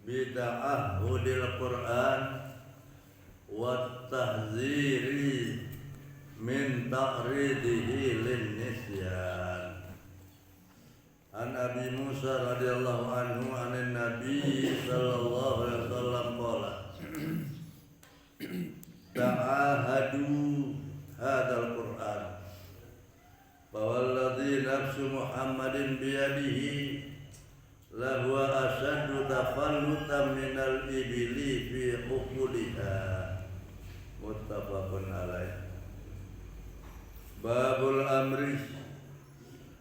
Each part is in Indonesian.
bita'ahudil Qur'an wa tahziri min ta'ridihi lin nisyan. An Abi Musa radhiyallahu anhu anin Nabi sallallahu alaihi wasallam qala ta'ahadu hadzal Qur'an fawalladzi nafsu Muhammadin biyadihi lahuwa asyaddu tafallutan minal ibili fi uquliha. Muttafaqun alaih. Babul amri,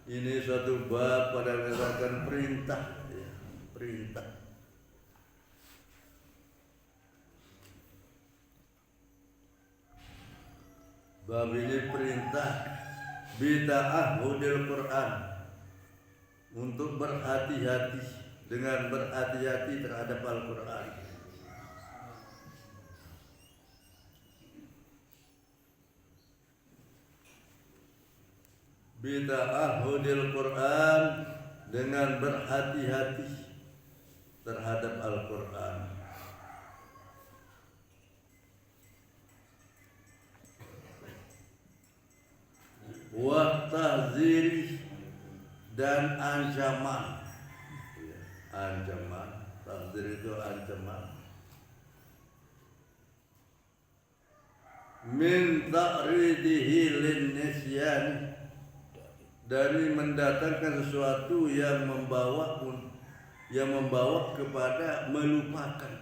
ini suatu bab pada berdasarkan perintah, ya, perintah. Bab ini perintah bita'ahudil Qur'an, untuk berhati-hati, dengan berhati-hati terhadap Al-Qur'an. Bita'ahudil Qur'an, dengan berhati-hati terhadap Al-Qur'an. Wa tahziri, dan ancaman. Ancaman, tahzir itu ancaman. Min ta'ridihi lin nisyan, dari mendatangkan sesuatu yang membawa kepada melupakan.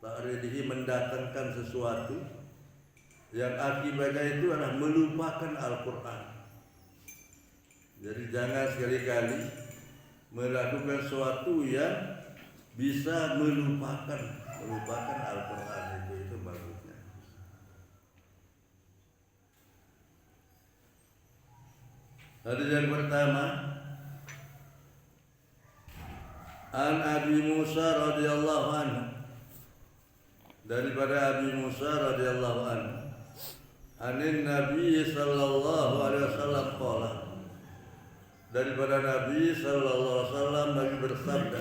Ta'ridihi, mendatangkan sesuatu yang akibatnya itu adalah melupakan Al-Qur'an. Jadi jangan sekali-kali melakukan sesuatu yang bisa melupakan Al-Qur'an, itu maksudnya. Hadis yang pertama, An Abi Musa radhiyallahu anhu, daripada Abi Musa radhiyallahu anhu, anin Nabi sallallahu alaihi wasallam qala, daripada Nabi sallallahu alaihi wasallam bagi bersabda,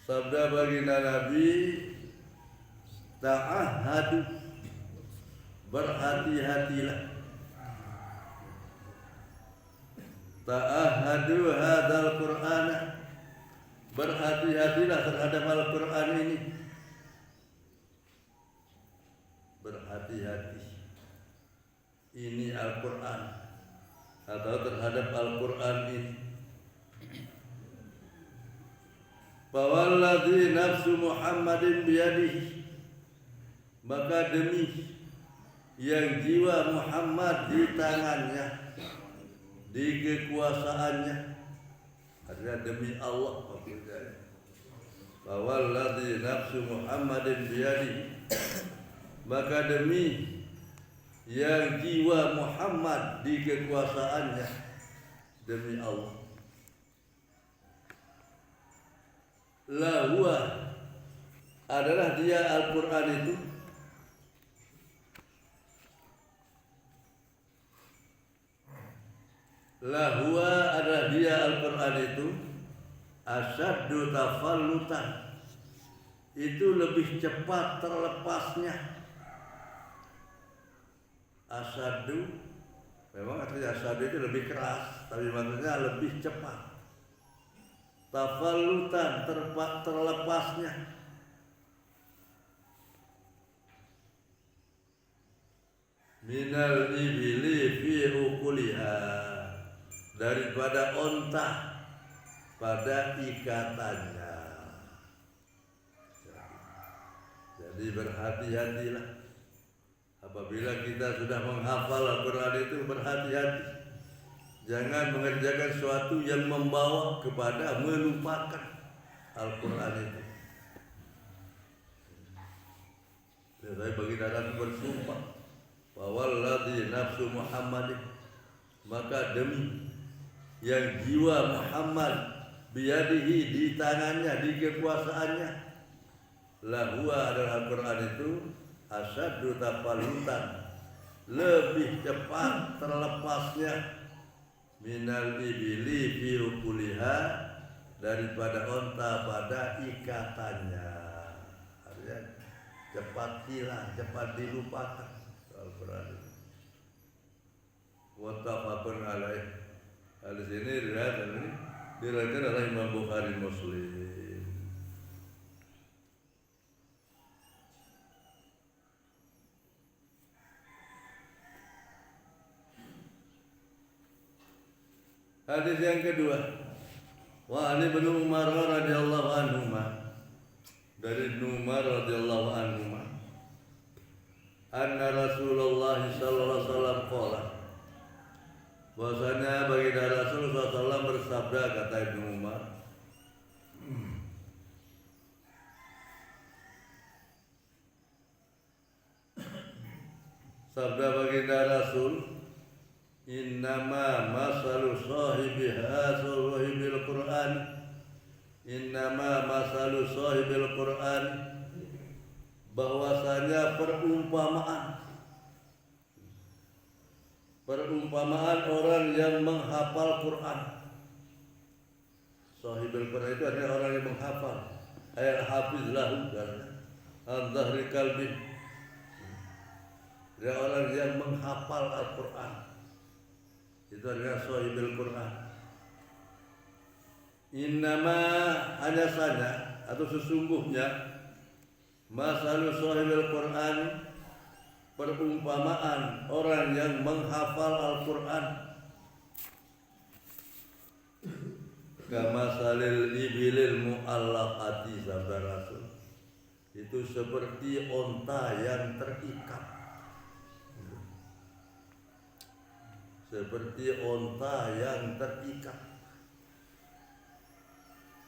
sabda baginda Nabi, ta'ahadu, berhati-hatilah, ta'ahadu hadzal Qur'an, berhati-hatilah terhadap Al-Qur'an ini. Berhati-hati ini Al-Qur'an, atau terhadap Al-Qur'an ini. Fawalladzi nafsu Muhammadin biyadihi, maka demi yang jiwa Muhammad di tangannya, di kekuasaannya, artinya demi Allah maksudnya. Fawalladzi nafsu Muhammadin biyadihi, maka demi yang jiwa Muhammad di kekuasaannya, demi Allah. Lahuwa, adalah dia Al-Qur'an itu, lahuwa adalah dia Al-Qur'an itu, asyaddu tafallutan, itu lebih cepat terlepasnya. Asyaddu, memang artinya asyaddu itu lebih keras, tapi maksudnya lebih cepat. Tafallutan, terlepasnya. Minal ibili fi uquliha, daripada onta pada ikatannya. Jadi berhati-hatilah apabila kita sudah menghafal Al-Qur'an itu, berhati-hati. Jangan mengerjakan sesuatu yang membawa kepada melupakan Al-Qur'an itu. Jadi bagi dalam bersumpah, fawalladzi nafsu Muhammadin, maka demi yang jiwa Muhammad biyadihi, di tangannya, di kekuasaannya, lahuwa adalah Al-Qur'an itu, asyaddu tafallutan, lebih cepat terlepasnya minal ibili fi uquliha daripada onta pada ikatannya. Artinya cepat hilang, cepat dilupakan. Al-Quran itu. Muttafaqun alaih. Hadis ini diriwayatkan oleh Imam Bukhari Muslim. Hadis yang kedua, wa Ali bin Umar radhiyallahu anhuma, dari Ibnu Umar radhiyallahu anhuma, anna Rasulullah sallallahu alaihi wasallam qala, bahwasanya baginda Rasul sallallahu alaihi wasallam bersabda, kata Ibnu Umar, sabda baginda Rasul, innama masalu sahibil Qur'an, innama masalu sahibil Qur'an, bahwasanya perumpamaan orang yang menghafal Quran. Sahibul Quran itu adalah orang yang menghafal. Ayat hafiz lahu al-dhahri kalbi, dia orang yang menghafal Al-Quran. Itu adalah sahibul Quran. Innama, hanya saja atau sesungguhnya, masalu sahibul Quran, perumpamaan orang yang menghafal Al-Quran, kamasalil ibilil mu'allaqati, sabda Rasul, itu seperti onta yang terikat. Seperti onta yang terikat.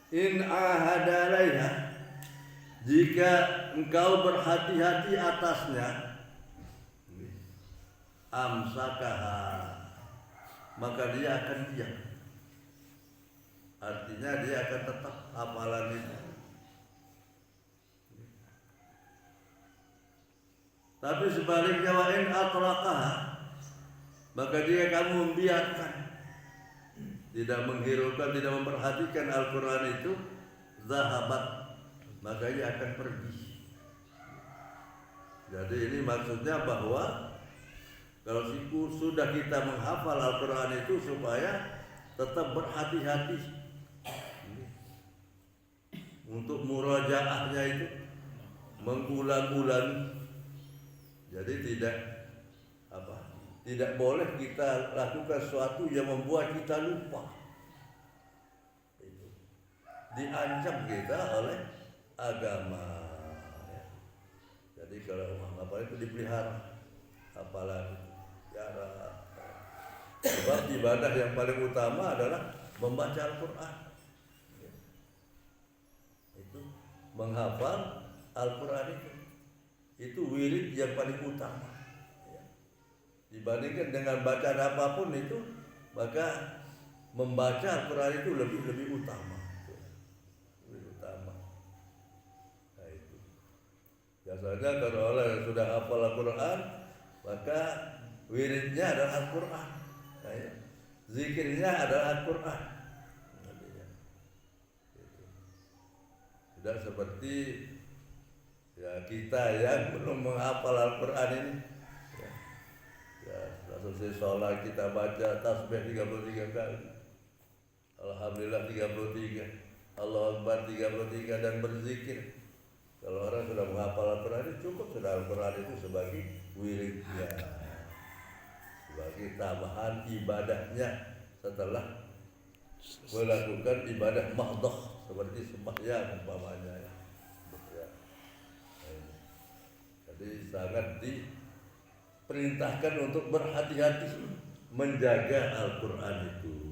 In ahadalaiha, jika engkau berhati-hati atasnya, amsakaha, maka dia akan diam. Artinya dia akan tetap hafalan itu. Tapi sebaliknya, wa in atlaqaha, maka dia kamu membiarkan, tidak menghiraukan, tidak memperhatikan Al-Quran itu, zahabat, maka ia akan pergi. Jadi ini maksudnya bahwa kalau sudah kita menghafal Al-Quran itu, supaya tetap berhati-hati untuk murajaahnya itu, mengulang-ulang. Jadi tidak boleh kita lakukan sesuatu yang membuat kita lupa. Itu diancam kita oleh agama. Jadi kalau apa itu dipelihara, apalagi sebab ibadah yang paling utama adalah membaca Al-Quran. Itu menghafal Al-Quran itu wirid yang paling utama. Dibandingkan dengan bacaan apapun itu, maka membaca Al-Quran itu lebih utama. Lebih utama. Nah itu. Biasanya kalau orang yang sudah hafal Al-Quran, maka wiridnya adalah Al-Quran. Nah, ya. Zikirnya adalah Al-Quran. Tidak seperti ya kita yang belum menghafal Al-Quran ini. Selesai sholat kita baca tasbih 33 kali, alhamdulillah 33, Allah Akbar 33, dan berzikir. Kalau orang sudah menghafal Al-Quran itu cukup, sudah Al-Quran itu sebagai wiridnya, sebagai tambahan ibadahnya setelah melakukan ibadah mahdhah seperti sembahyang umpamanya. Jadi sangat diperintahkan untuk berhati-hati menjaga Al-Quran itu.